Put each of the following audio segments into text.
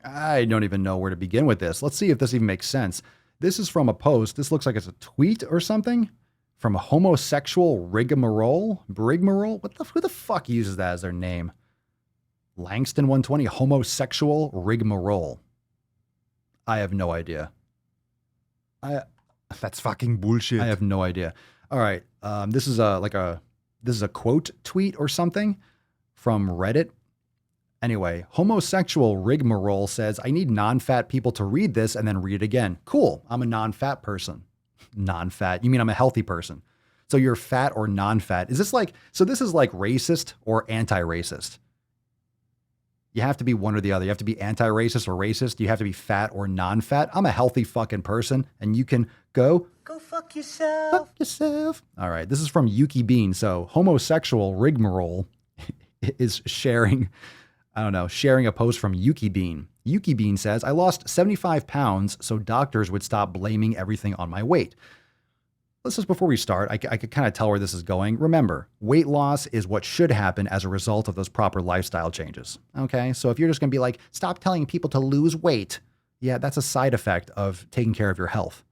I don't even know where to begin with this. Let's see if this even makes sense. This is from a post. This looks like it's a tweet or something from a homosexual rigmarole. Rigmarole? Who the fuck uses that as their name? Langston 120, homosexual rigmarole. I have no idea. I That's fucking bullshit. I have no idea. All right, this is a quote tweet or something from Reddit. Anyway, homosexual rigmarole says, I need non-fat people to read this and then read it again. Cool. I'm a non-fat person. Non-fat. You mean I'm a healthy person? So you're fat or non-fat. Is this like, so this is like racist or anti-racist? You have to be one or the other. You have to be anti-racist or racist. You have to be fat or non-fat. I'm a healthy fucking person and you can go fuck yourself. fuck yourself. All right. This is from Yuki Bean. So homosexual rigmarole is sharing, I don't know, sharing a post from Yuki Bean. Yuki Bean says, I lost 75 pounds so doctors would stop blaming everything on my weight. Let's just, before we start, I could kind of tell where this is going. Remember, weight loss is what should happen as a result of those proper lifestyle changes. Okay, so if you're just going to be like, stop telling people to lose weight, yeah, that's a side effect of taking care of your health.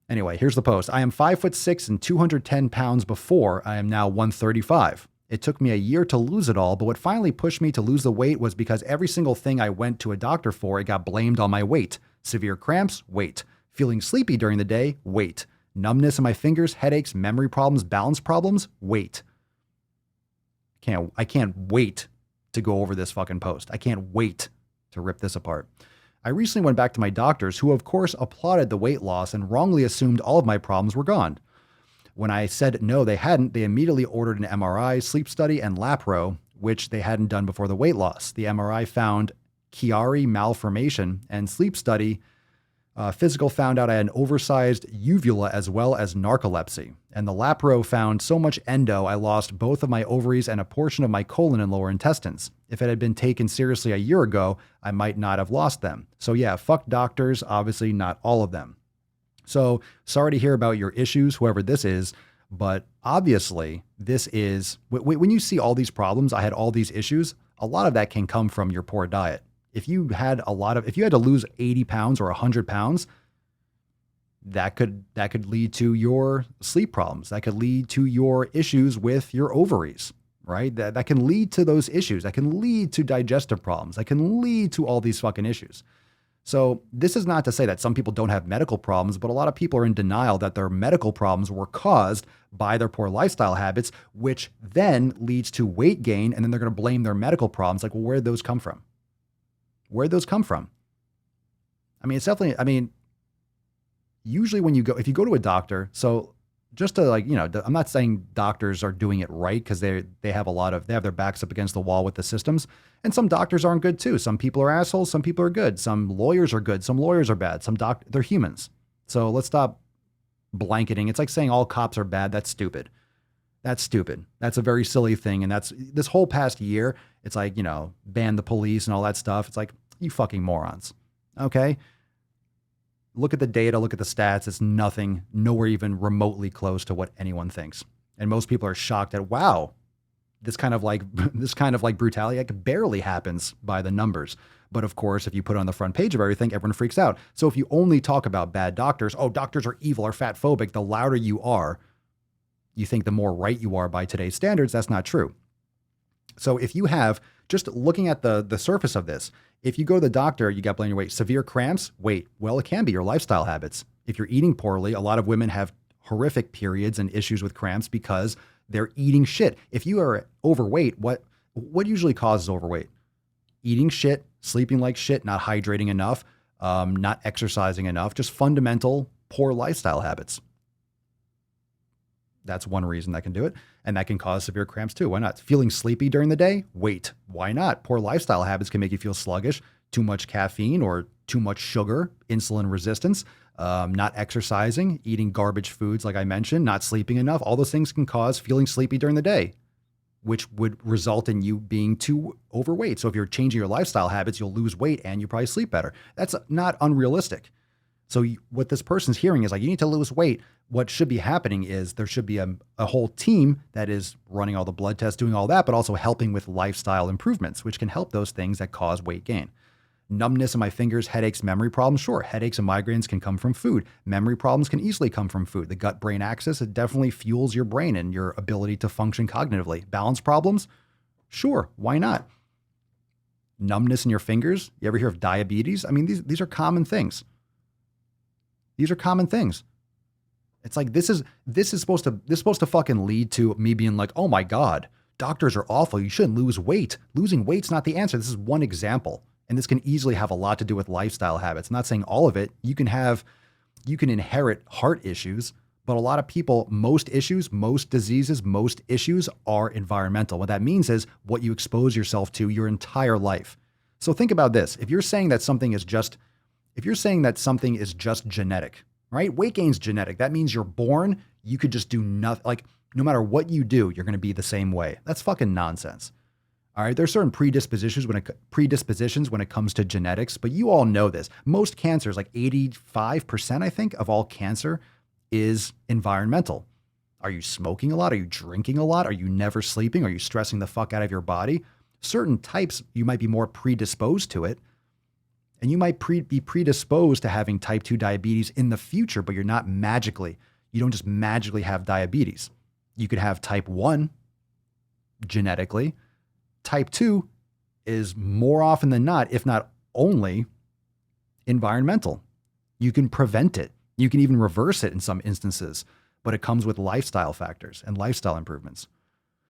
Anyway, here's the post. I am 5'6" and 210 pounds before. I am now 135. It took me a year to lose it all, but what finally pushed me to lose the weight was because every single thing I went to a doctor for, it got blamed on my weight. Severe cramps, weight. Feeling sleepy during the day, weight. Numbness in my fingers, headaches, memory problems, balance problems, weight. I can't wait to go over this fucking post. I can't wait to rip this apart. I recently went back to my doctors, who of course applauded the weight loss and wrongly assumed all of my problems were gone. When I said no, they hadn't, they immediately ordered an MRI, sleep study, and lapro, which they hadn't done before the weight loss. The MRI found Chiari malformation, and sleep study physical found out I had an oversized uvula as well as narcolepsy. And the lapro found so much endo, I lost both of my ovaries and a portion of my colon and lower intestines. If it had been taken seriously a year ago, I might not have lost them. So yeah, fuck doctors, obviously not all of them. So sorry to hear about your issues, whoever this is, but obviously this is, when you see all these problems, I had all these issues, a lot of that can come from your poor diet. If you had to lose 80 pounds or 100 pounds, that could lead to your sleep problems. That could lead to your issues with your ovaries, right? That can lead to those issues. That can lead to digestive problems. That can lead to all these fucking issues. So this is not to say that some people don't have medical problems, but a lot of people are in denial that their medical problems were caused by their poor lifestyle habits, which then leads to weight gain. And then they're going to blame their medical problems. Like, well, where did those come from? Where'd those come from? I mean, it's definitely, usually if you go to a doctor, so just to I'm not saying doctors are doing it right because they have their backs up against the wall with the systems. And some doctors aren't good too. Some people are assholes. Some people are good. Some lawyers are good. Some lawyers are bad. They're humans. So let's stop blanketing. It's like saying all cops are bad. That's stupid. That's stupid. That's a very silly thing. And that's this whole past year. It's like, ban the police and all that stuff. It's like, you fucking morons. Okay. Look at the data, look at the stats. It's nothing, nowhere even remotely close to what anyone thinks. And most people are shocked at, wow, this kind of like brutality like barely happens by the numbers. But of course, if you put it on the front page of everything, everyone freaks out. So if you only talk about bad doctors, oh, doctors are evil or fat phobic, the louder you are, you think the more right you are by today's standards. That's not true. So if you have, just looking at the surface of this, if you go to the doctor, you got blamed your weight. Severe cramps, weight. Well, it can be your lifestyle habits. If you're eating poorly, a lot of women have horrific periods and issues with cramps because they're eating shit. If you are overweight, what usually causes overweight? Eating shit, sleeping like shit, not hydrating enough, not exercising enough, just fundamental poor lifestyle habits. That's one reason that can do it. And that can cause severe cramps too. Why not? Feeling sleepy during the day? Weight. Why not? Poor lifestyle habits can make you feel sluggish. Too much caffeine or too much sugar, insulin resistance, not exercising, eating garbage foods like I mentioned, not sleeping enough. All those things can cause feeling sleepy during the day, which would result in you being too overweight. So if you're changing your lifestyle habits, you'll lose weight and you probably sleep better. That's not unrealistic. So what this person's hearing is like, you need to lose weight. What should be happening is there should be a whole team that is running all the blood tests, doing all that, but also helping with lifestyle improvements, which can help those things that cause weight gain. Numbness in my fingers, headaches, memory problems. Sure, headaches and migraines can come from food. Memory problems can easily come from food. The gut-brain axis, it definitely fuels your brain and your ability to function cognitively. Balance problems? Sure, why not? Numbness in your fingers? You ever hear of diabetes? I mean, these are common things. These are common things. It's like this is supposed to fucking lead to me being like, oh my God, doctors are awful. You shouldn't lose weight. Losing weight's not the answer. This is one example. And this can easily have a lot to do with lifestyle habits. I'm not saying all of it. You can inherit heart issues, but a lot of people, most issues, most diseases, most issues are environmental. What that means is what you expose yourself to your entire life. So think about this. If you're saying that something is just genetic, right? Weight gain's genetic. That means you're born, you could just do nothing. Like no matter what you do, you're going to be the same way. That's fucking nonsense. All right, there's certain predispositions when it comes to genetics, but you all know this. Most cancers, like 85%, I think, of all cancer is environmental. Are you smoking a lot? Are you drinking a lot? Are you never sleeping? Are you stressing the fuck out of your body? Certain types, you might be more predisposed to it, and you might be predisposed to having type 2 diabetes in the future, but you don't just magically have diabetes. You could have type 1 genetically. Type 2 is more often than not, if not only, environmental. You can prevent it. You can even reverse it in some instances, but it comes with lifestyle factors and lifestyle improvements.